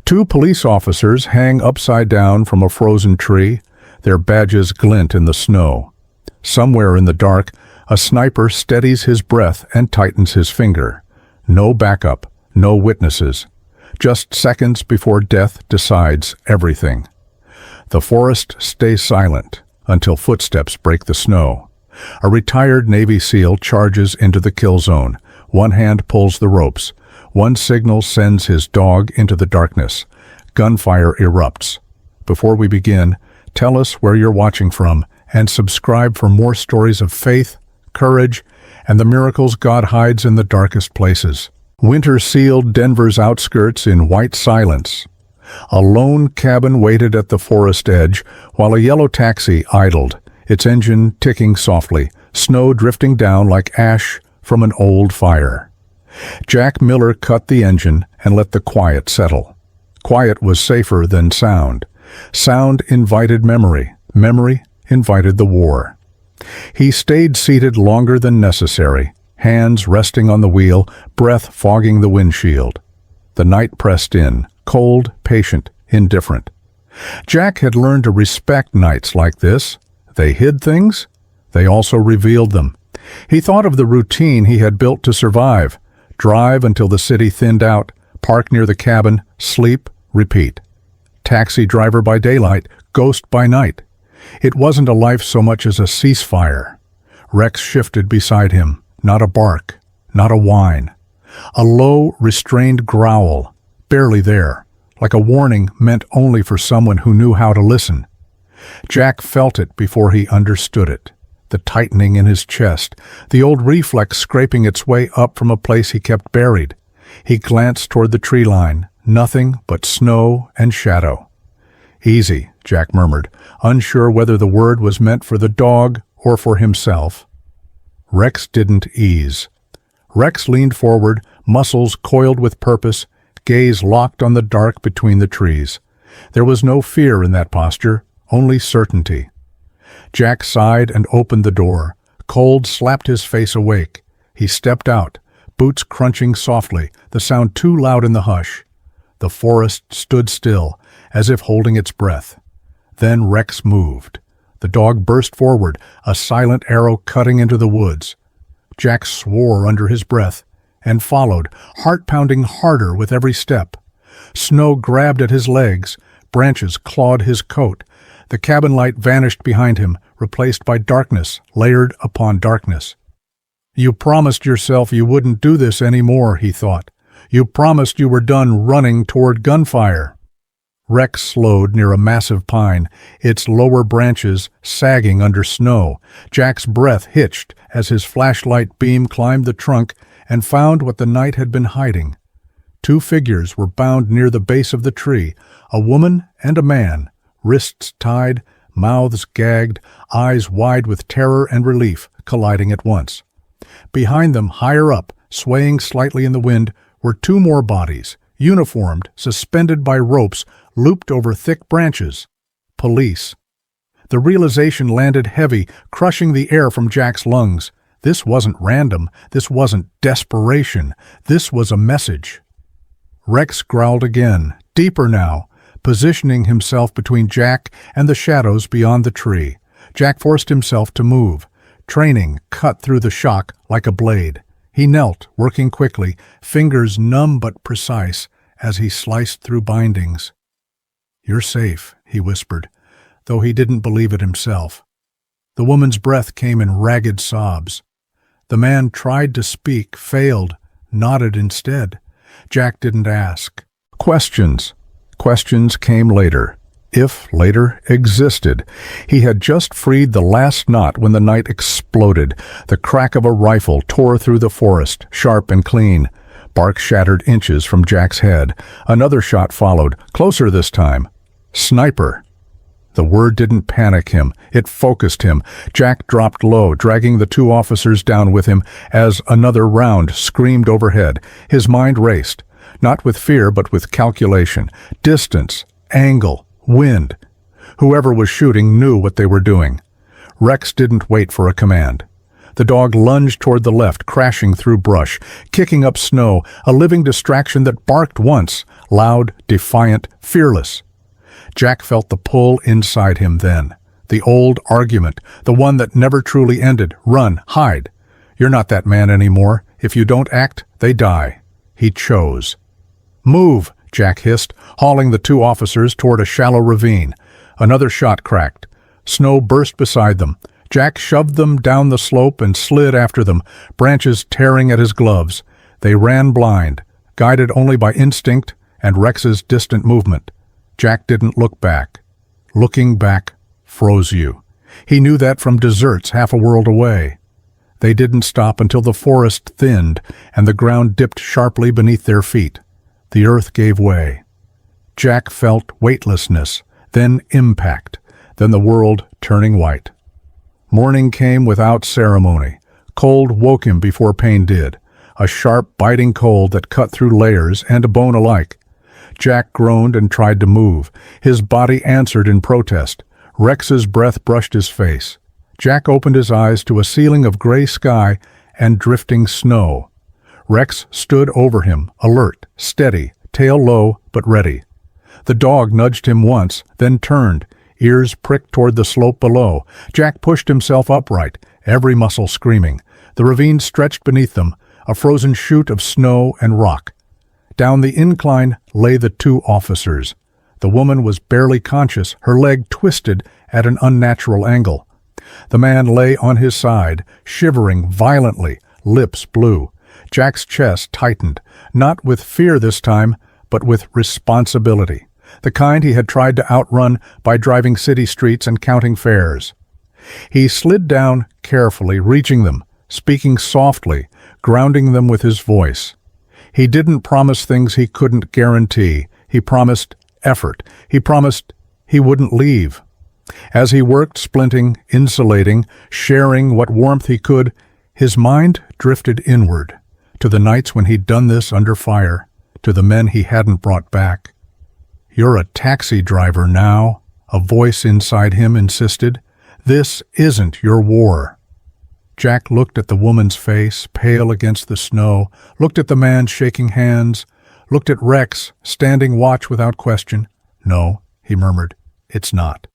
Two police officers hang upside down from a frozen tree. Their badges glint in the snow. Somewhere in the dark, a sniper steadies his breath and tightens his finger. No backup, no witnesses. Just seconds before death decides everything. The forest stays silent until footsteps break the snow. A retired Navy SEAL charges into the kill zone. One hand pulls the ropes. One signal sends his dog into the darkness. Gunfire erupts. Before we begin, tell us where you're watching from and subscribe for more stories of faith, courage, and the miracles God hides in the darkest places. Winter sealed Denver's outskirts in white silence. A lone cabin waited at the forest edge while a yellow taxi idled, its engine ticking softly, snow drifting down like ash from an old fire. Jack Miller cut the engine and let the quiet settle. Quiet was safer than sound. Sound invited memory. Memory invited the war. He stayed seated longer than necessary, hands resting on the wheel, breath fogging the windshield. The night pressed in, cold, patient, indifferent. Jack had learned to respect nights like this. They hid things. They also revealed them. He thought of the routine he had built to survive. Drive until the city thinned out, park near the cabin, sleep, repeat. Taxi driver by daylight, ghost by night. It wasn't a life so much as a ceasefire. Rex shifted beside him, not a bark, not a whine. A low, restrained growl, barely there, like a warning meant only for someone who knew how to listen. Jack felt it before he understood it. The tightening in his chest, the old reflex scraping its way up from a place he kept buried. He glanced toward the tree line, nothing but snow and shadow. "Easy," Jack murmured, unsure whether the word was meant for the dog or for himself. Rex didn't ease. Rex leaned forward, muscles coiled with purpose, gaze locked on the dark between the trees. There was no fear in that posture, only certainty. Jack sighed and opened the door. Cold slapped his face awake. He stepped out, boots crunching softly, the sound too loud in the hush. The forest stood still, as if holding its breath. Then Rex moved. The dog burst forward, a silent arrow cutting into the woods. Jack swore under his breath and followed, heart pounding harder with every step. Snow grabbed at his legs, branches clawed his coat. The cabin light vanished behind him, replaced by darkness, layered upon darkness. "You promised yourself you wouldn't do this anymore," he thought. "You promised you were done running toward gunfire." Rex slowed near a massive pine, its lower branches sagging under snow. Jack's breath hitched as his flashlight beam climbed the trunk and found what the night had been hiding. Two figures were bound near the base of the tree, a woman and a man, wrists tied, mouths gagged, eyes wide with terror and relief colliding at once. Behind them, higher up, swaying slightly in the wind, were two more bodies, uniformed, suspended by ropes, looped over thick branches. Police. The realization landed heavy, crushing the air from Jack's lungs. This wasn't random. This wasn't desperation. This was a message. Rex growled again, deeper now, positioning himself between Jack and the shadows beyond the tree. Jack forced himself to move. Training cut through the shock like a blade. He knelt, working quickly, fingers numb but precise, as he sliced through bindings. "You're safe," he whispered, though he didn't believe it himself. The woman's breath came in ragged sobs. The man tried to speak, failed, nodded instead. Jack didn't ask. Questions. Questions came later, if later existed. He had just freed the last knot when the night exploded. The crack of a rifle tore through the forest, sharp and clean. Bark shattered inches from Jack's head. Another shot followed, closer this time. Sniper. The word didn't panic him. It focused him. Jack dropped low, dragging the two officers down with him as another round screamed overhead. His mind raced, not with fear but with calculation. Distance, angle, wind. Whoever was shooting knew what they were doing. Rex didn't wait for a command. The dog lunged toward the left, crashing through brush, kicking up snow, a living distraction that barked once, loud, defiant, fearless. Jack felt the pull inside him then. The old argument, the one that never truly ended. Run, hide. You're not that man anymore. If you don't act, they die. He chose. Move, Jack hissed, hauling the two officers toward a shallow ravine. Another shot cracked. Snow burst beside them. Jack shoved them down the slope and slid after them, branches tearing at his gloves. They ran blind, guided only by instinct and Rex's distant movement. Jack didn't look back. Looking back froze you. He knew that from deserts half a world away. They didn't stop until the forest thinned and the ground dipped sharply beneath their feet. The earth gave way. Jack felt weightlessness, then impact, then the world turning white. Morning came without ceremony. Cold woke him before pain did, a sharp, biting cold that cut through layers and bone alike. Jack groaned and tried to move. His body answered in protest. Rex's breath brushed his face. Jack opened his eyes to a ceiling of gray sky and drifting snow. Rex stood over him, alert, steady, tail low but ready. The dog nudged him once, then turned, ears pricked toward the slope below. Jack pushed himself upright, every muscle screaming. The ravine stretched beneath them, a frozen chute of snow and rock. Down the incline lay the two officers. The woman was barely conscious, her leg twisted at an unnatural angle. The man lay on his side, shivering violently, lips blue. Jack's chest tightened, not with fear this time, but with responsibility, the kind he had tried to outrun by driving city streets and counting fares. He slid down carefully, reaching them, speaking softly, grounding them with his voice. He didn't promise things he couldn't guarantee. He promised effort. He promised he wouldn't leave. As he worked, splinting, insulating, sharing what warmth he could, his mind drifted inward, to the nights when he'd done this under fire, to the men he hadn't brought back. "You're a taxi driver now," a voice inside him insisted. "This isn't your war." Jack looked at the woman's face, pale against the snow, looked at the man shaking hands, looked at Rex, standing watch without question. "No," he murmured, "it's not."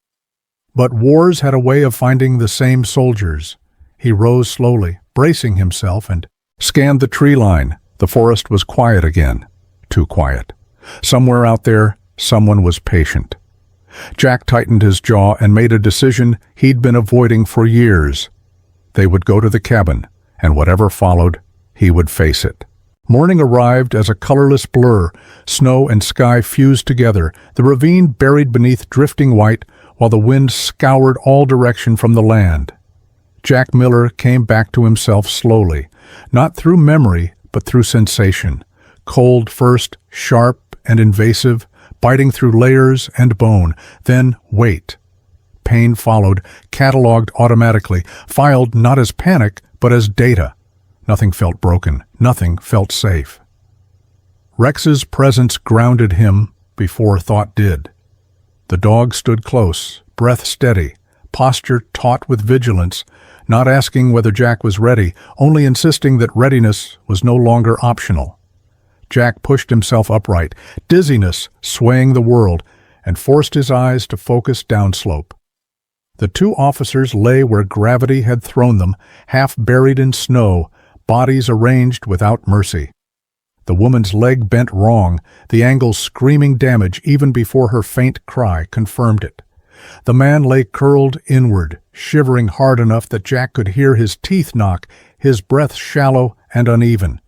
But wars had a way of finding the same soldiers. He rose slowly, bracing himself, and scanned the tree line. The forest was quiet again. Too quiet. Somewhere out there, someone was patient. Jack tightened his jaw and made a decision he'd been avoiding for years. They would go to the cabin, and whatever followed, he would face it. Morning arrived as a colorless blur. Snow and sky fused together, the ravine buried beneath drifting white, while the wind scoured all direction from the land. Jack Miller came back to himself slowly, not through memory, but through sensation. Cold first, sharp and invasive, biting through layers and bone, then weight. Pain followed, cataloged automatically, filed not as panic, but as data. Nothing felt broken, nothing felt safe. Rex's presence grounded him before thought did. The dog stood close, breath steady, posture taut with vigilance, not asking whether Jack was ready, only insisting that readiness was no longer optional. Jack pushed himself upright, dizziness swaying the world, and forced his eyes to focus downslope. The two officers lay where gravity had thrown them, half buried in snow, bodies arranged without mercy. The woman's leg bent wrong, the angle screaming damage even before her faint cry confirmed it. The man lay curled inward, shivering hard enough that Jack could hear his teeth knock, his breath shallow and uneven.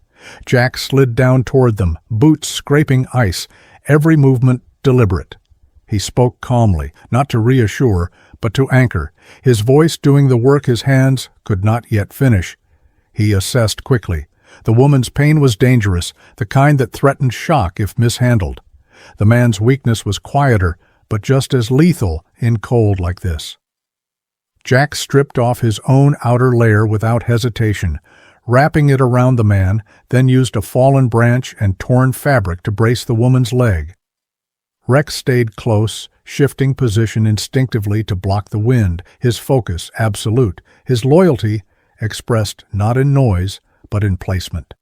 Jack slid down toward them, boots scraping ice, every movement deliberate. He spoke calmly, not to reassure, but to anchor, his voice doing the work his hands could not yet finish. He assessed quickly. The woman's pain was dangerous, the kind that threatened shock if mishandled. The man's weakness was quieter, but just as lethal in cold like this. Jack stripped off his own outer layer without hesitation, wrapping it around the man, then used a fallen branch and torn fabric to brace the woman's leg. Rex stayed close, shifting position instinctively to block the wind, his focus absolute, his loyalty expressed not in noise, but in placement.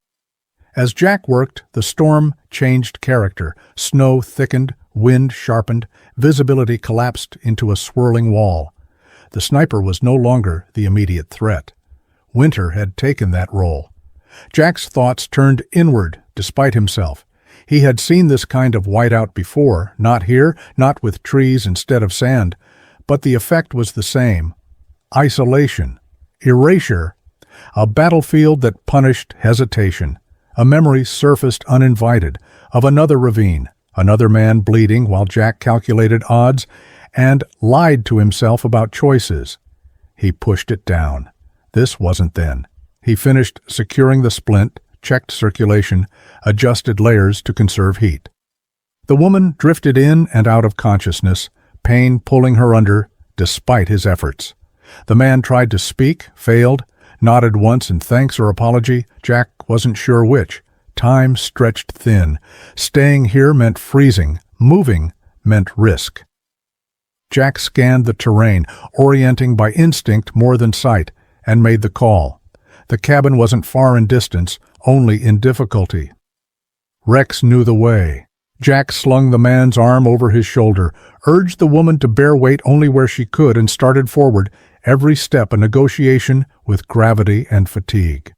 As Jack worked, the storm changed character. Snow thickened, wind sharpened, visibility collapsed into a swirling wall. The sniper was no longer the immediate threat. Winter had taken that role. Jack's thoughts turned inward despite himself. He had seen this kind of whiteout before, not here, not with trees instead of sand, but the effect was the same. Isolation, erasure, a battlefield that punished hesitation. A memory surfaced uninvited, of another ravine, another man bleeding while Jack calculated odds and lied to himself about choices. He pushed it down. This wasn't then. He finished securing the splint, checked circulation, adjusted layers to conserve heat. The woman drifted in and out of consciousness, pain pulling her under, despite his efforts. The man tried to speak, failed, nodded once in thanks or apology. Jack wasn't sure which. Time stretched thin. Staying here meant freezing. Moving meant risk. Jack scanned the terrain, orienting by instinct more than sight, and made the call. The cabin wasn't far in distance, only in difficulty. Rex knew the way. Jack slung the man's arm over his shoulder, urged the woman to bear weight only where she could, and started forward, every step a negotiation with gravity and fatigue.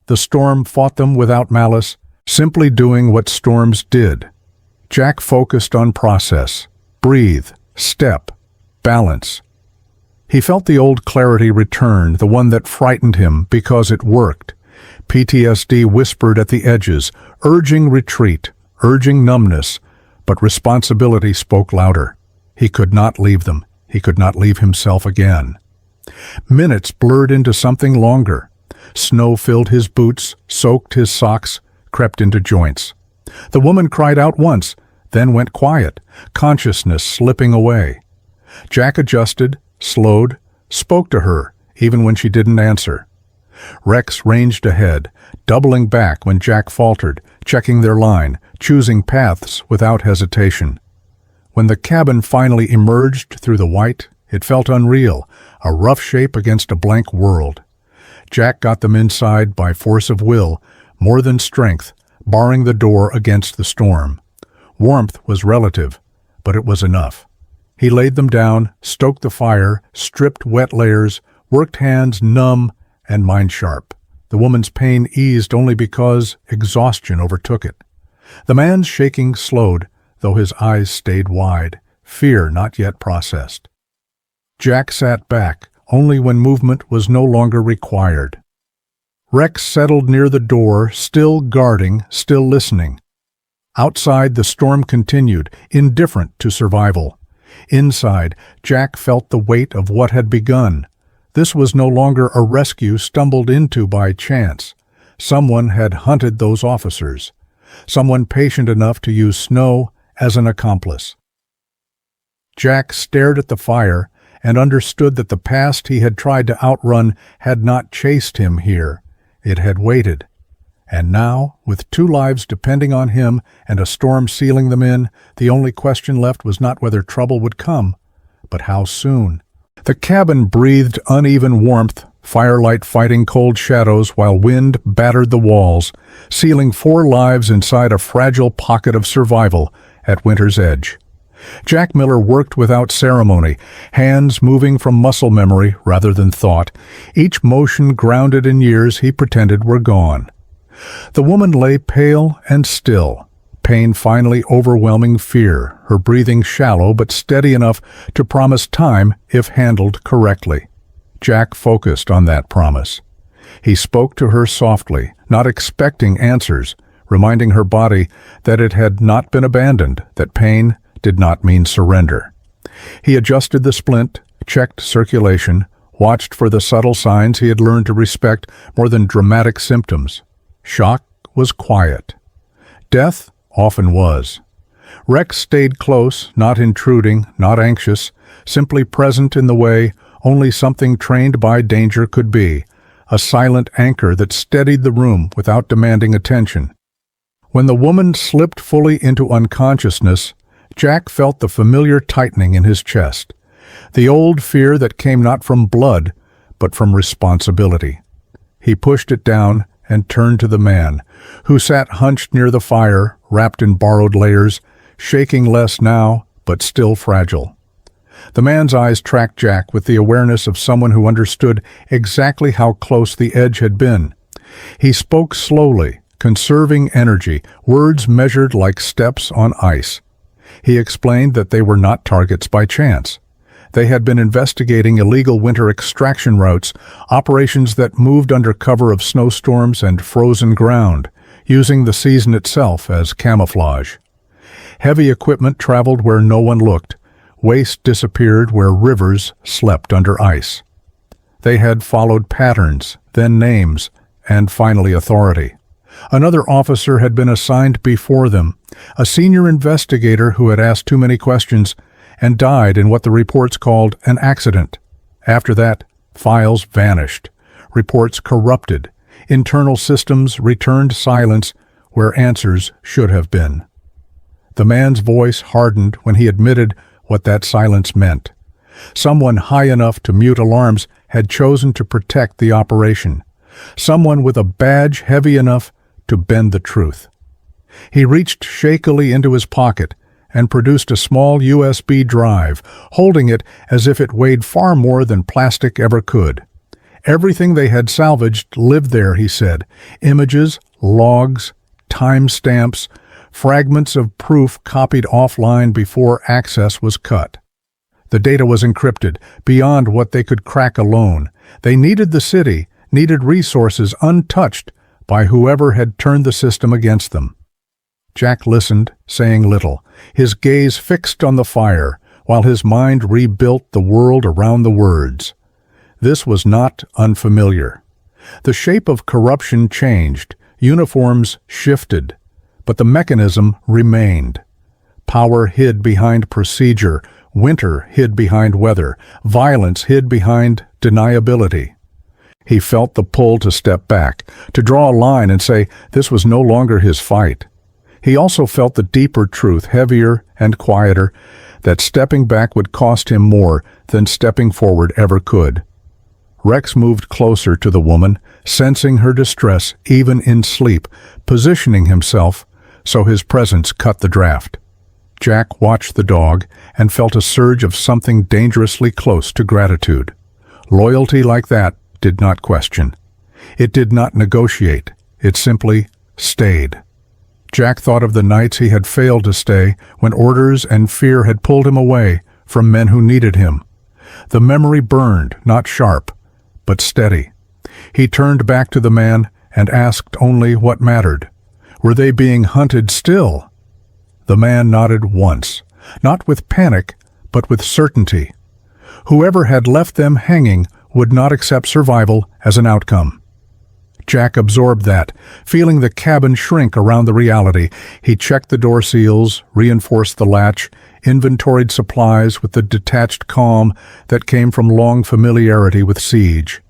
The storm fought them without malice, simply doing what storms did. Jack focused on process, breathe, step, balance. He felt the old clarity return, the one that frightened him because it worked. PTSD whispered at the edges, urging retreat, urging numbness, but responsibility spoke louder. He could not leave them. He could not leave himself again. Minutes blurred into something longer. Snow filled his boots, soaked his socks, crept into joints. The woman cried out once, then went quiet, consciousness slipping away. Jack adjusted, slowed, spoke to her, even when she didn't answer. Rex ranged ahead, doubling back when Jack faltered, checking their line, choosing paths without hesitation. When the cabin finally emerged through the white, it felt unreal, a rough shape against a blank world. Jack got them inside by force of will, more than strength, barring the door against the storm. Warmth was relative, but it was enough. He laid them down, stoked the fire, stripped wet layers, worked hands numb and mind sharp. The woman's pain eased only because exhaustion overtook it. The man's shaking slowed, though his eyes stayed wide, fear not yet processed. Jack sat back, only when movement was no longer required. Rex settled near the door, still guarding, still listening. Outside, the storm continued, indifferent to survival. Inside, Jack felt the weight of what had begun. This was no longer a rescue stumbled into by chance. Someone had hunted those officers. Someone patient enough to use snow as an accomplice. Jack stared at the fire and understood that the past he had tried to outrun had not chased him here. It had waited. And now, with 2 lives depending on him and a storm sealing them in, the only question left was not whether trouble would come, but how soon. The cabin breathed uneven warmth, firelight fighting cold shadows while wind battered the walls, sealing 4 lives inside a fragile pocket of survival at winter's edge. Jack Miller worked without ceremony, hands moving from muscle memory rather than thought, each motion grounded in years he pretended were gone. The woman lay pale and still, pain finally overwhelming fear, her breathing shallow but steady enough to promise time if handled correctly. Jack focused on that promise. He spoke to her softly, not expecting answers, reminding her body that it had not been abandoned, that pain did not mean surrender. He adjusted the splint, checked circulation, watched for the subtle signs he had learned to respect more than dramatic symptoms. Shock was quiet. Death often was. Rex stayed close, not intruding, not anxious, simply present in the way only something trained by danger could be, a silent anchor that steadied the room without demanding attention. When the woman slipped fully into unconsciousness, Jack felt the familiar tightening in his chest, the old fear that came not from blood, but from responsibility. He pushed it down and turned to the man, who sat hunched near the fire, wrapped in borrowed layers, shaking less now, but still fragile. The man's eyes tracked Jack with the awareness of someone who understood exactly how close the edge had been. He spoke slowly, conserving energy, words measured like steps on ice. He explained that they were not targets by chance. They had been investigating illegal winter extraction routes, operations that moved under cover of snowstorms and frozen ground, using the season itself as camouflage. Heavy equipment traveled where no one looked. Waste disappeared where rivers slept under ice. They had followed patterns, then names, and finally authority. Another officer had been assigned before them, a senior investigator who had asked too many questions and died in what the reports called an accident. After that, files vanished, reports corrupted, internal systems returned silence where answers should have been. The man's voice hardened when he admitted what that silence meant. Someone high enough to mute alarms had chosen to protect the operation. Someone with a badge heavy enough to bend the truth. He reached shakily into his pocket and produced a small USB drive, holding it as if it weighed far more than plastic ever could. Everything they had salvaged lived there, he said. Images, logs, timestamps, fragments of proof copied offline before access was cut. The data was encrypted, beyond what they could crack alone. They needed the city, needed resources untouched by whoever had turned the system against them. Jack listened, saying little, his gaze fixed on the fire, while his mind rebuilt the world around the words. This was not unfamiliar. The shape of corruption changed, uniforms shifted, but the mechanism remained. Power hid behind procedure, winter hid behind weather, violence hid behind deniability. He felt the pull to step back, to draw a line and say this was no longer his fight. He also felt the deeper truth, heavier and quieter, that stepping back would cost him more than stepping forward ever could. Rex moved closer to the woman, sensing her distress even in sleep, positioning himself so his presence cut the draft. Jack watched the dog and felt a surge of something dangerously close to gratitude. Loyalty like that did not question. It did not negotiate. It simply stayed. Jack thought of the nights he had failed to stay when orders and fear had pulled him away from men who needed him. The memory burned, not sharp, but steady. He turned back to the man and asked only what mattered. Were they being hunted still? The man nodded once, not with panic, but with certainty. Whoever had left them hanging would not accept survival as an outcome. Jack absorbed that, feeling the cabin shrink around the reality. He checked the door seals, reinforced the latch, inventoried supplies with the detached calm that came from long familiarity with siege.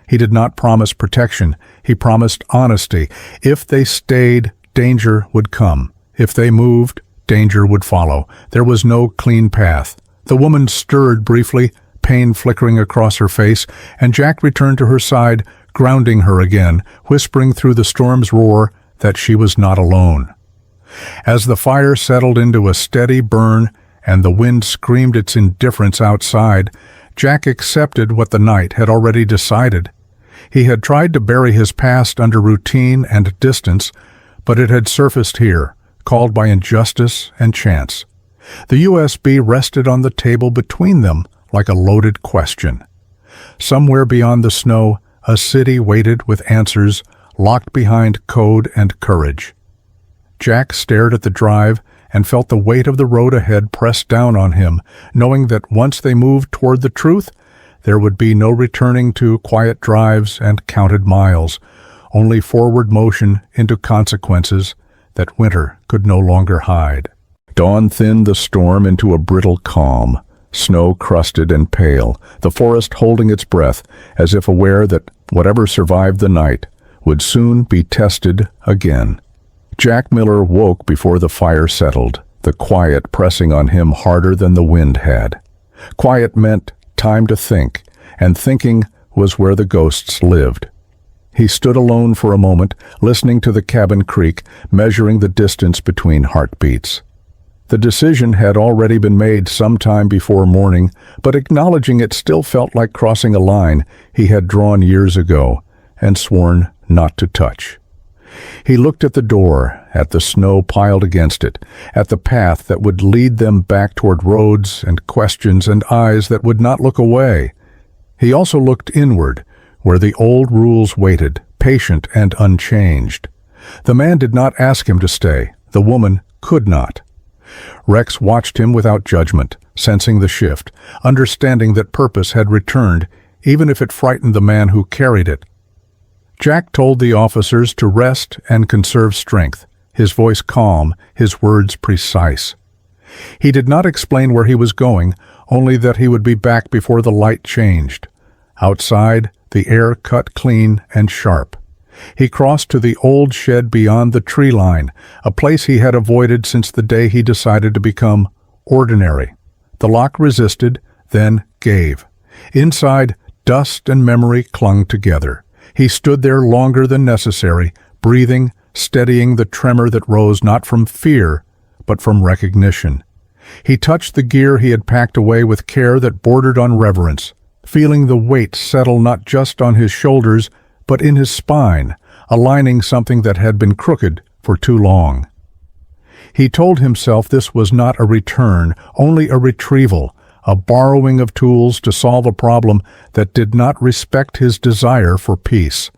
He did not promise protection. He promised honesty. If they stayed, danger would come. If they moved, danger would follow. There was no clean path. The woman stirred briefly, pain flickering across her face, and Jack returned to her side, grounding her again, whispering through the storm's roar that she was not alone. As the fire settled into a steady burn and the wind screamed its indifference outside, Jack accepted what the night had already decided. He had tried to bury his past under routine and distance, but it had surfaced here, called by injustice and chance. The USB rested on the table between them like a loaded question. Somewhere beyond the snow, a city waited with answers, locked behind code and courage. Jack stared at the drive and felt the weight of the road ahead press down on him, knowing that once they moved toward the truth, there would be no returning to quiet drives and counted miles, only forward motion into consequences that winter could no longer hide. Dawn thinned the storm into a brittle calm, snow-crusted and pale, the forest holding its breath as if aware that whatever survived the night would soon be tested again. Jack Miller woke before the fire settled, the quiet pressing on him harder than the wind had. Quiet meant time to think, and thinking was where the ghosts lived. He stood alone for a moment, listening to the cabin creak, measuring the distance between heartbeats. The decision had already been made some time before morning, but acknowledging it still felt like crossing a line he had drawn years ago and sworn not to touch. He looked at the door, at the snow piled against it, at the path that would lead them back toward roads and questions and eyes that would not look away. He also looked inward, where the old rules waited, patient and unchanged. The man did not ask him to stay. The woman could not. Rex watched him without judgment, sensing the shift, understanding that purpose had returned, even if it frightened the man who carried it. Jack told the officers to rest and conserve strength, his voice calm, his words precise. He did not explain where he was going, only that he would be back before the light changed. Outside, the air cut clean and sharp. He crossed to the old shed beyond the tree line, a place he had avoided since the day he decided to become ordinary. The lock resisted, then gave. Inside, dust and memory clung together. He stood there longer than necessary, breathing, steadying the tremor that rose not from fear, but from recognition. He touched the gear he had packed away with care that bordered on reverence, feeling the weight settle not just on his shoulders, but in his spine, aligning something that had been crooked for too long. He told himself this was not a return, only a retrieval, a borrowing of tools to solve a problem that did not respect his desire for peace.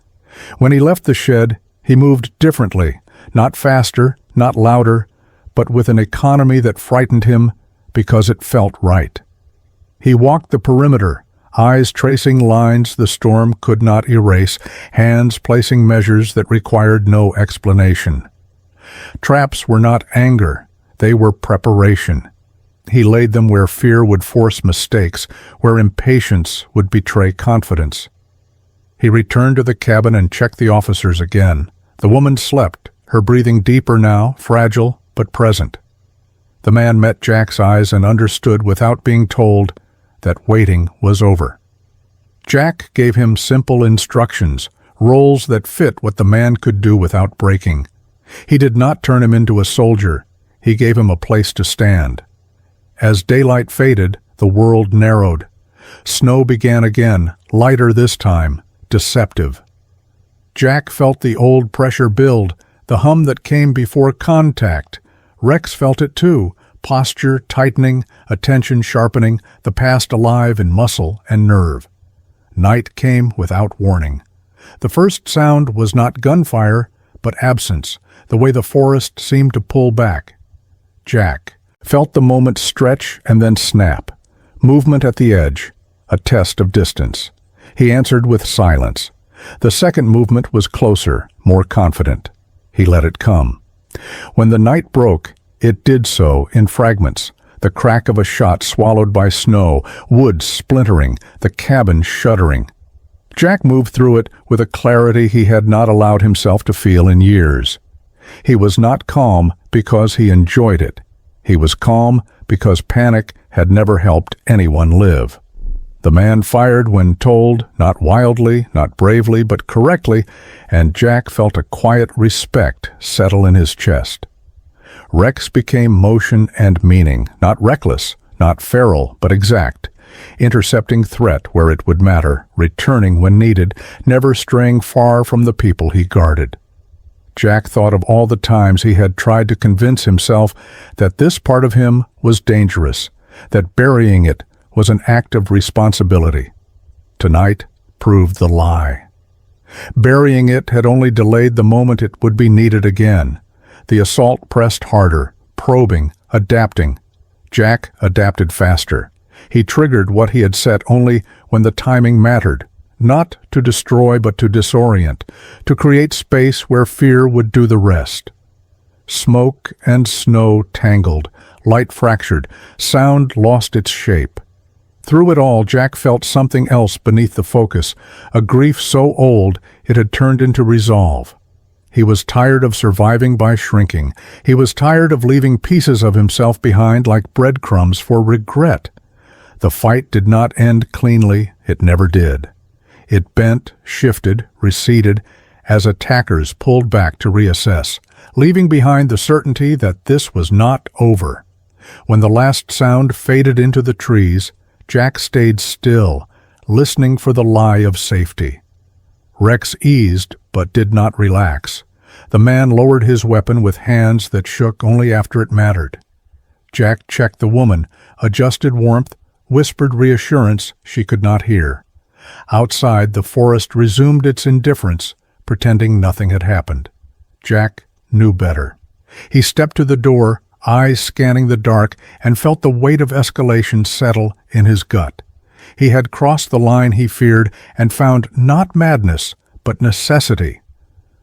When he left the shed, he moved differently, not faster, not louder, but with an economy that frightened him because it felt right. He walked the perimeter, eyes tracing lines the storm could not erase, hands placing measures that required no explanation. Traps were not anger, they were preparation. He laid them where fear would force mistakes, where impatience would betray confidence. He returned to the cabin and checked the officers again. The woman slept, her breathing deeper now, fragile but present. The man met Jack's eyes and understood without being told that waiting was over. Jack gave him simple instructions, roles that fit what the man could do without breaking. He did not turn him into a soldier. He gave him a place to stand. As daylight faded, the world narrowed. Snow began again, lighter this time, deceptive. Jack felt the old pressure build, the hum that came before contact. Rex felt it too, posture tightening, attention sharpening, the past alive in muscle and nerve. Night came without warning. The first sound was not gunfire, but absence, the way the forest seemed to pull back. Jack felt the moment stretch and then snap. Movement at the edge, a test of distance. He answered with silence. The second movement was closer, more confident. He let it come. When the night broke, it did so in fragments. The crack of a shot swallowed by snow, wood splintering, the cabin shuddering. Jack moved through it with a clarity he had not allowed himself to feel in years. He was not calm because he enjoyed it. He was calm because panic had never helped anyone live. The man fired when told, not wildly, not bravely, but correctly, and Jack felt a quiet respect settle in his chest. Rex became motion and meaning, not reckless, not feral, but exact, intercepting threat where it would matter, returning when needed, never straying far from the people he guarded. Jack thought of all the times he had tried to convince himself that this part of him was dangerous, that burying it was an act of responsibility. Tonight proved the lie. Burying it had only delayed the moment it would be needed again. The assault pressed harder, probing, adapting. Jack adapted faster. He triggered what he had set only when the timing mattered. Not to destroy but to disorient, to create space where fear would do the rest. Smoke and snow tangled, light fractured, sound lost its shape. Through it all, Jack felt something else beneath the focus, a grief so old it had turned into resolve. He was tired of surviving by shrinking. He was tired of leaving pieces of himself behind like breadcrumbs for regret. The fight did not end cleanly, it never did. It bent, shifted, receded, as attackers pulled back to reassess, leaving behind the certainty that this was not over. When the last sound faded into the trees, Jack stayed still, listening for the lie of safety. Rex eased, but did not relax. The man lowered his weapon with hands that shook only after it mattered. Jack checked the woman, adjusted warmth, whispered reassurance she could not hear. Outside, the forest resumed its indifference, pretending nothing had happened. Jack knew better. He stepped to the door, eyes scanning the dark, and felt the weight of escalation settle in his gut. He had crossed the line he feared and found not madness, but necessity.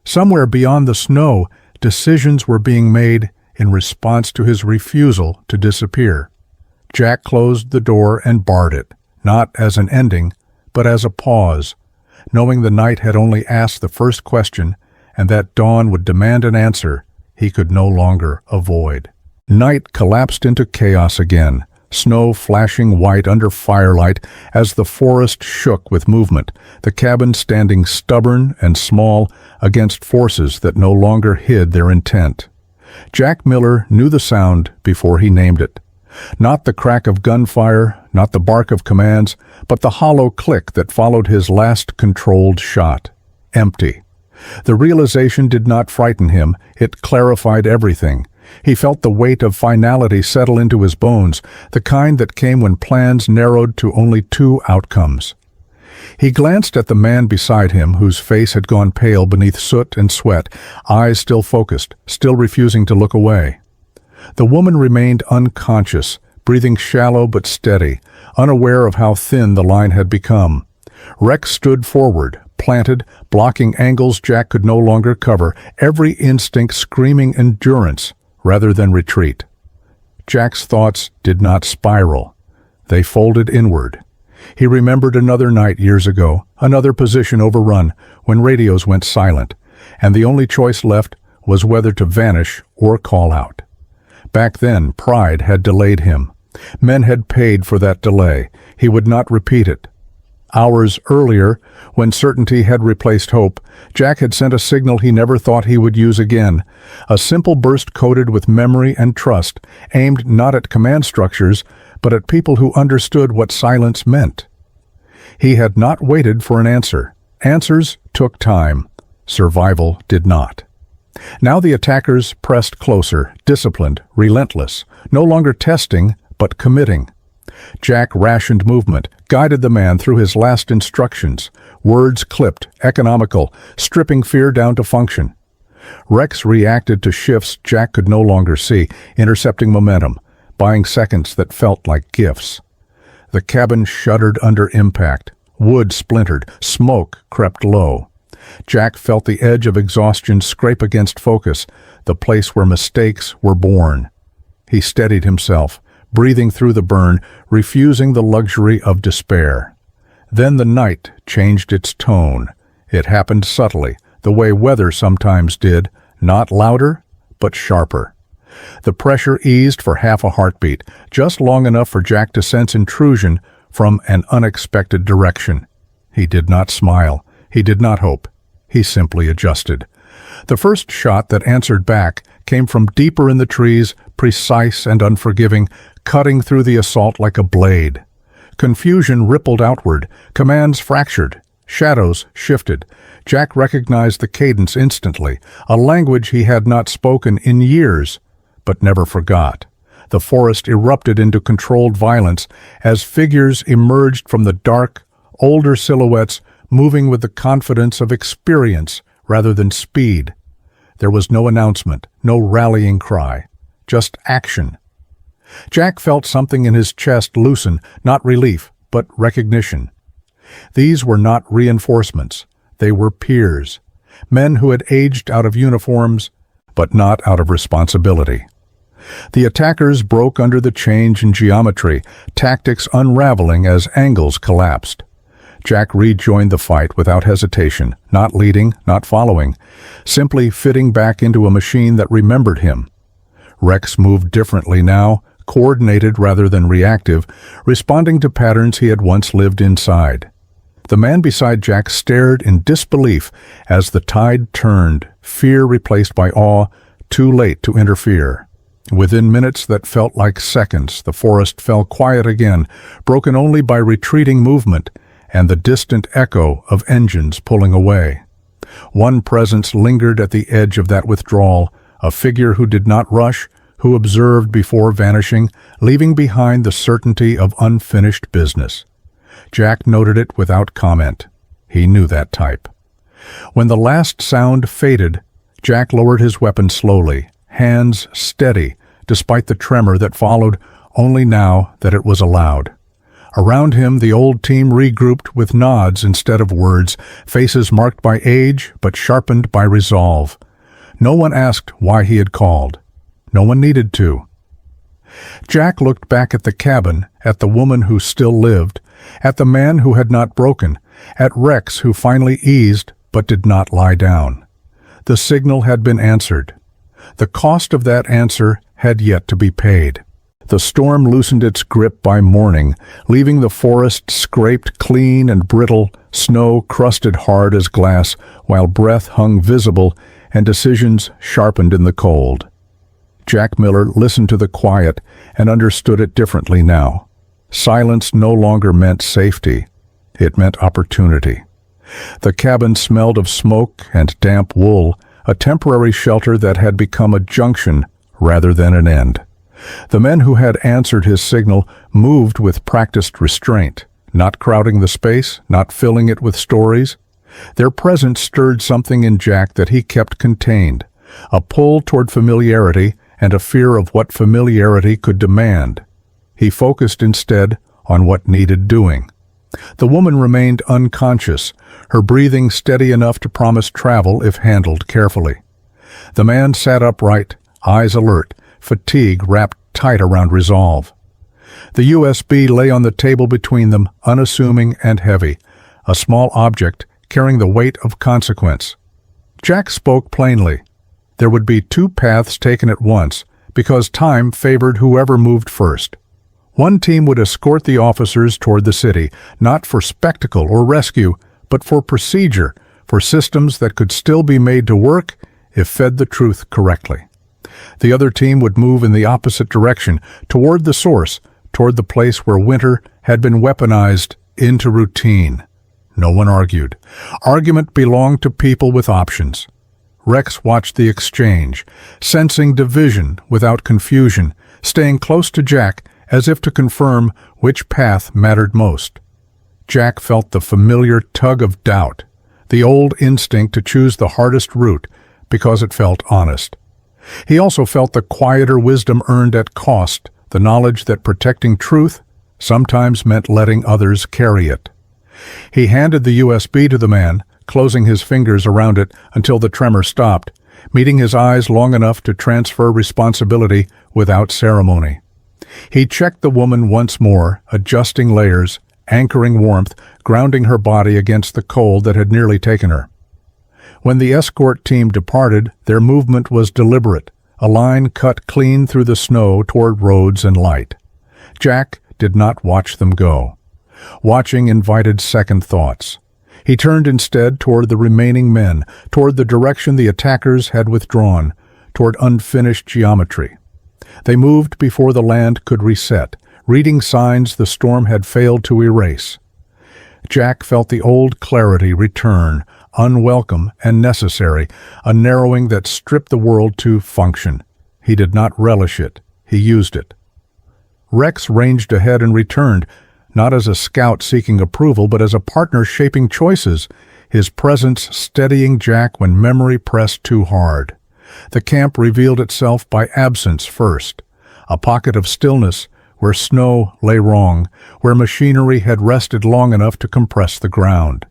Somewhere beyond the snow, decisions were being made in response to his refusal to disappear. Jack closed the door and barred it, not as an ending, but as a pause, knowing the night had only asked the first question and that dawn would demand an answer he could no longer avoid. Night collapsed into chaos again, snow flashing white under firelight as the forest shook with movement, the cabin standing stubborn and small against forces that no longer hid their intent. Jack Miller knew the sound before he named it. Not the crack of gunfire, not the bark of commands, but the hollow click that followed his last controlled shot. Empty. The realization did not frighten him, it clarified everything. He felt the weight of finality settle into his bones, the kind that came when plans narrowed to only two outcomes. He glanced at the man beside him, whose face had gone pale beneath soot and sweat, eyes still focused, still refusing to look away. The woman remained unconscious, breathing shallow but steady, unaware of how thin the line had become. Rex stood forward, planted, blocking angles Jack could no longer cover, every instinct screaming endurance rather than retreat. Jack's thoughts did not spiral. They folded inward. He remembered another night years ago, another position overrun, when radios went silent, and the only choice left was whether to vanish or call out. Back then, pride had delayed him. Men had paid for that delay. He would not repeat it. Hours earlier, when certainty had replaced hope, Jack had sent a signal he never thought he would use again, a simple burst coated with memory and trust, aimed not at command structures, but at people who understood what silence meant. He had not waited for an answer. Answers took time. Survival did not. Now the attackers pressed closer, disciplined, relentless, no longer testing, but committing. Jack rationed movement, guided the man through his last instructions, words clipped, economical, stripping fear down to function. Rex reacted to shifts Jack could no longer see, intercepting momentum, buying seconds that felt like gifts. The cabin shuddered under impact. Wood splintered, smoke crept low. Jack felt the edge of exhaustion scrape against focus, the place where mistakes were born. He steadied himself, breathing through the burn, refusing the luxury of despair. Then the night changed its tone. It happened subtly, the way weather sometimes did, not louder, but sharper. The pressure eased for half a heartbeat, just long enough for Jack to sense intrusion from an unexpected direction. He did not smile. He did not hope. He simply adjusted. The first shot that answered back came from deeper in the trees, precise and unforgiving, cutting through the assault like a blade. Confusion rippled outward, commands fractured, shadows shifted. Jack recognized the cadence instantly, a language he had not spoken in years, but never forgot. The forest erupted into controlled violence as figures emerged from the dark, older silhouettes moving with the confidence of experience rather than speed. There was no announcement, no rallying cry, just action. Jack felt something in his chest loosen, not relief, but recognition. These were not reinforcements. They were peers, men who had aged out of uniforms, but not out of responsibility. The attackers broke under the change in geometry, tactics unraveling as angles collapsed. Jack rejoined the fight without hesitation, not leading, not following, simply fitting back into a machine that remembered him. Rex moved differently now, coordinated rather than reactive, responding to patterns he had once lived inside. The man beside Jack stared in disbelief as the tide turned, fear replaced by awe, too late to interfere. Within minutes that felt like seconds, the forest fell quiet again, broken only by retreating movement and the distant echo of engines pulling away. One presence lingered at the edge of that withdrawal, a figure who did not rush, who observed before vanishing, leaving behind the certainty of unfinished business. Jack noted it without comment. He knew that type. When the last sound faded, Jack lowered his weapon slowly, hands steady, despite the tremor that followed, only now that it was allowed. Around him, the old team regrouped with nods instead of words, faces marked by age but sharpened by resolve. No one asked why he had called. No one needed to. Jack looked back at the cabin, at the woman who still lived, at the man who had not broken, at Rex who finally eased but did not lie down. The signal had been answered. The cost of that answer had yet to be paid. The storm loosened its grip by morning, leaving the forest scraped clean and brittle, snow crusted hard as glass, while breath hung visible and decisions sharpened in the cold. Jack Miller listened to the quiet and understood it differently now. Silence no longer meant safety. It meant opportunity. The cabin smelled of smoke and damp wool, a temporary shelter that had become a junction rather than an end. The men who had answered his signal moved with practiced restraint, not crowding the space, not filling it with stories. Their presence stirred something in Jack that he kept contained, a pull toward familiarity and a fear of what familiarity could demand. He focused instead on what needed doing. The woman remained unconscious, her breathing steady enough to promise travel if handled carefully. The man sat upright, eyes alert, fatigue wrapped tight around resolve. The USB lay on the table between them, unassuming and heavy, a small object carrying the weight of consequence. Jack spoke plainly. There would be two paths taken at once, because time favored whoever moved first. One team would escort the officers toward the city, not for spectacle or rescue, but for procedure, for systems that could still be made to work if fed the truth correctly. The other team would move in the opposite direction, toward the source, toward the place where winter had been weaponized into routine. No one argued. Argument belonged to people with options. Rex watched the exchange, sensing division without confusion, staying close to Jack as if to confirm which path mattered most. Jack felt the familiar tug of doubt, the old instinct to choose the hardest route because it felt honest. He also felt the quieter wisdom earned at cost, the knowledge that protecting truth sometimes meant letting others carry it. He handed the USB to the man, closing his fingers around it until the tremor stopped, meeting his eyes long enough to transfer responsibility without ceremony. He checked the woman once more, adjusting layers, anchoring warmth, grounding her body against the cold that had nearly taken her. When the escort team departed, their movement was deliberate, a line cut clean through the snow toward roads and light. Jack did not watch them go. Watching invited second thoughts. He turned instead toward the remaining men, toward the direction the attackers had withdrawn, toward unfinished geometry. They moved before the land could reset, reading signs the storm had failed to erase. Jack felt the old clarity return, unwelcome and necessary, a narrowing that stripped the world to function. He did not relish it. He used it. Rex ranged ahead and returned, not as a scout seeking approval, but as a partner shaping choices, his presence steadying Jack when memory pressed too hard. The camp revealed itself by absence first, a pocket of stillness where snow lay wrong, where machinery had rested long enough to compress the ground.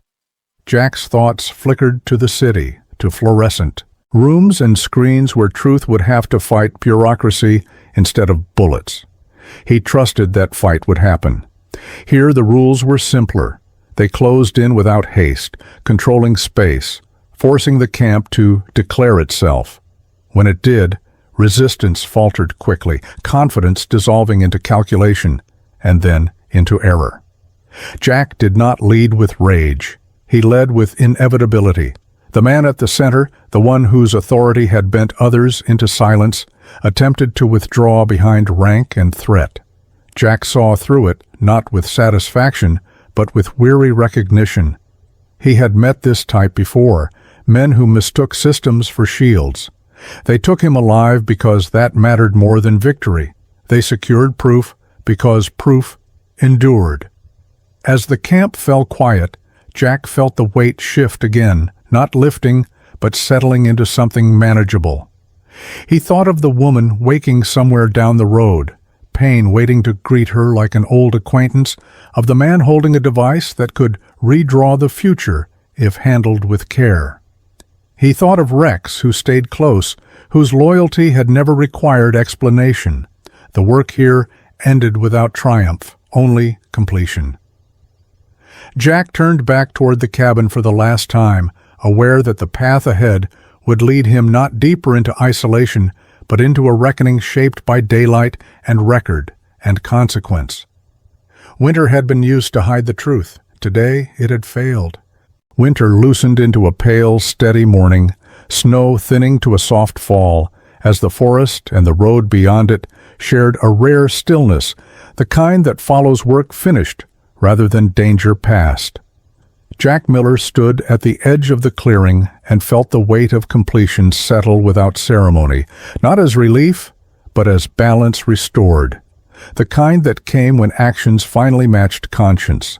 Jack's thoughts flickered to the city, to fluorescent rooms and screens where truth would have to fight bureaucracy instead of bullets. He trusted that fight would happen. Here the rules were simpler. They closed in without haste, controlling space, forcing the camp to declare itself. When it did, resistance faltered quickly, confidence dissolving into calculation, and then into error. Jack did not lead with rage. He led with inevitability. The man at the center, the one whose authority had bent others into silence, attempted to withdraw behind rank and threat. Jack saw through it, not with satisfaction, but with weary recognition. He had met this type before, men who mistook systems for shields. They took him alive because that mattered more than victory. They secured proof because proof endured. As the camp fell quiet, Jack felt the weight shift again, not lifting, but settling into something manageable. He thought of the woman waking somewhere down the road, pain waiting to greet her like an old acquaintance, of the man holding a device that could redraw the future if handled with care. He thought of Rex, who stayed close, whose loyalty had never required explanation. The work here ended without triumph, only completion. Jack turned back toward the cabin for the last time, aware that the path ahead would lead him not deeper into isolation, but into a reckoning shaped by daylight and record and consequence. Winter had been used to hide the truth. Today it had failed. Winter loosened into a pale, steady morning, snow thinning to a soft fall, as the forest and the road beyond it shared a rare stillness, the kind that follows work finished rather than danger past. Jack Miller stood at the edge of the clearing and felt the weight of completion settle without ceremony, not as relief, but as balance restored, the kind that came when actions finally matched conscience.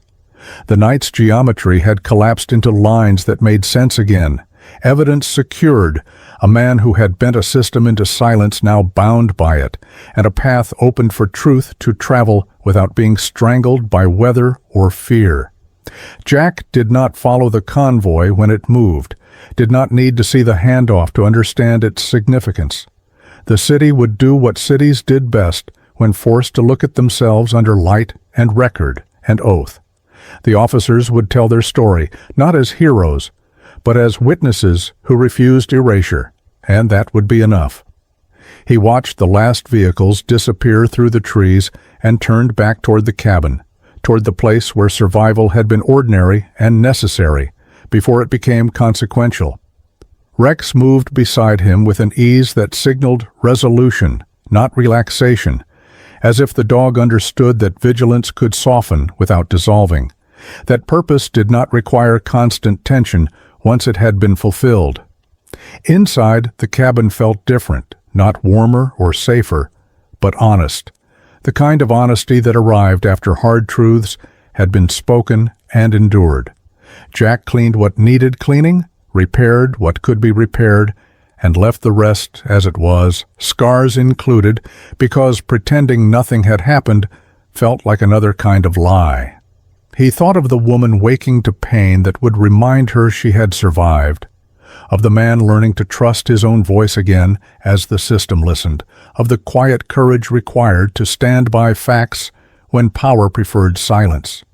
The night's geometry had collapsed into lines that made sense again, evidence secured, a man who had bent a system into silence now bound by it, and a path opened for truth to travel without being strangled by weather or fear. Jack did not follow the convoy when it moved, did not need to see the handoff to understand its significance. The city would do what cities did best when forced to look at themselves under light and record and oath. The officers would tell their story, not as heroes, but as witnesses who refused erasure, and that would be enough. He watched the last vehicles disappear through the trees and turned back toward the cabin, toward the place where survival had been ordinary and necessary, before it became consequential. Rex moved beside him with an ease that signaled resolution, not relaxation, as if the dog understood that vigilance could soften without dissolving, that purpose did not require constant tension once it had been fulfilled. Inside, the cabin felt different, not warmer or safer, but honest, the kind of honesty that arrived after hard truths had been spoken and endured. Jack cleaned what needed cleaning, repaired what could be repaired, and left the rest as it was, scars included, because pretending nothing had happened felt like another kind of lie. He thought of the woman waking to pain that would remind her she had survived, of the man learning to trust his own voice again as the system listened, of the quiet courage required to stand by facts when power preferred silence.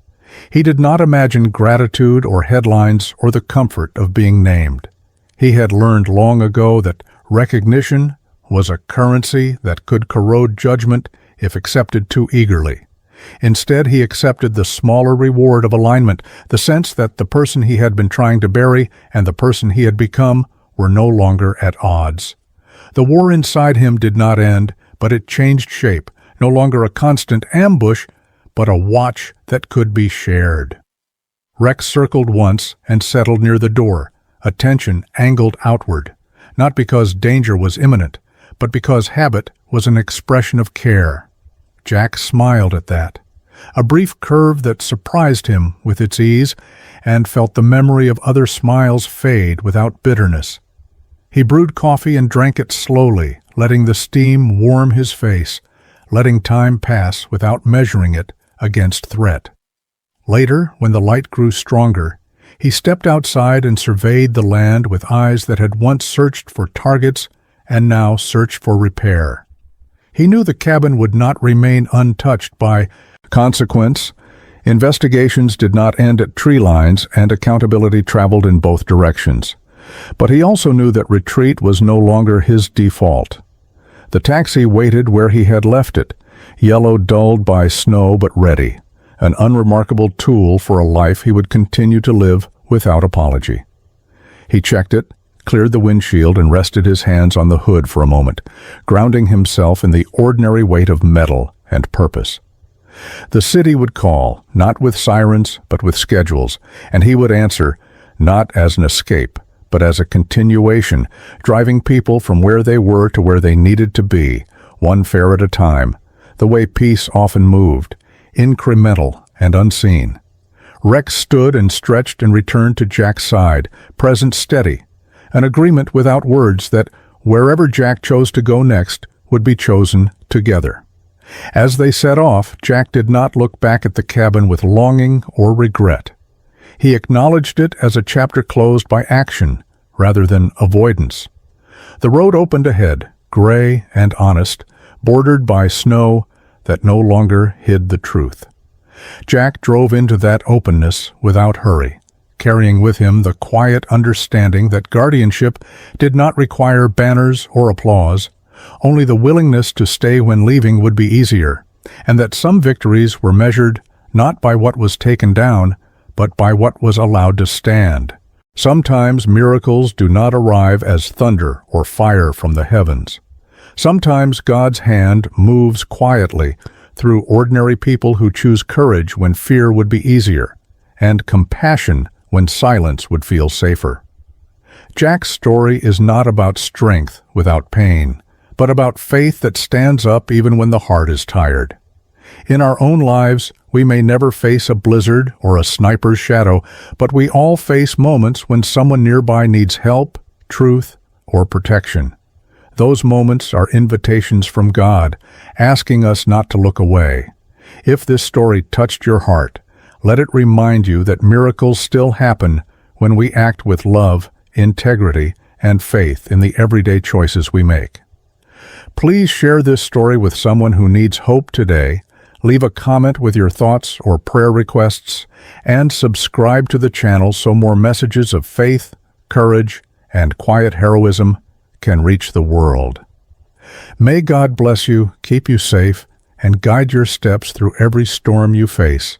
He did not imagine gratitude or headlines or the comfort of being named. He had learned long ago that recognition was a currency that could corrode judgment if accepted too eagerly. Instead, he accepted the smaller reward of alignment, the sense that the person he had been trying to bury and the person he had become were no longer at odds. The war inside him did not end, but it changed shape, no longer a constant ambush, but a watch that could be shared. Rex circled once and settled near the door, attention angled outward, not because danger was imminent, but because habit was an expression of care. Jack smiled at that, a brief curve that surprised him with its ease, and felt the memory of other smiles fade without bitterness. He brewed coffee and drank it slowly, letting the steam warm his face, letting time pass without measuring it against threat. Later, when the light grew stronger, he stepped outside and surveyed the land with eyes that had once searched for targets and now searched for repair. He knew the cabin would not remain untouched by consequence. Investigations did not end at tree lines, and accountability traveled in both directions. But he also knew that retreat was no longer his default. The taxi waited where he had left it, yellow dulled by snow but ready. an unremarkable tool for a life he would continue to live without apology. He checked it, cleared the windshield, and rested his hands on the hood for a moment, grounding himself in the ordinary weight of metal and purpose. The city would call, not with sirens, but with schedules, and he would answer, not as an escape, but as a continuation, driving people from where they were to where they needed to be, one fare at a time, the way peace often moved, incremental and unseen. Rex stood and stretched and returned to Jack's side, present steady, an agreement without words that wherever Jack chose to go next would be chosen together. As they set off, Jack did not look back at the cabin with longing or regret. He acknowledged it as a chapter closed by action rather than avoidance. The road opened ahead, gray and honest, bordered by snow that no longer hid the truth. Jack drove into that openness without hurry, carrying with him the quiet understanding that guardianship did not require banners or applause, only the willingness to stay when leaving would be easier, and that some victories were measured not by what was taken down, but by what was allowed to stand. Sometimes miracles do not arrive as thunder or fire from the heavens. Sometimes God's hand moves quietly through ordinary people who choose courage when fear would be easier, and compassion when silence would feel safer. Jack's story is not about strength without pain, but about faith that stands up even when the heart is tired. In our own lives, we may never face a blizzard or a sniper's shadow, but we all face moments when someone nearby needs help, truth, or protection. Those moments are invitations from God, asking us not to look away. If this story touched your heart, let it remind you that miracles still happen when we act with love, integrity, and faith in the everyday choices we make. Please share this story with someone who needs hope today. Leave a comment with your thoughts or prayer requests, and subscribe to the channel so more messages of faith, courage, and quiet heroism can reach the world. May God bless you, keep you safe, and guide your steps through every storm you face.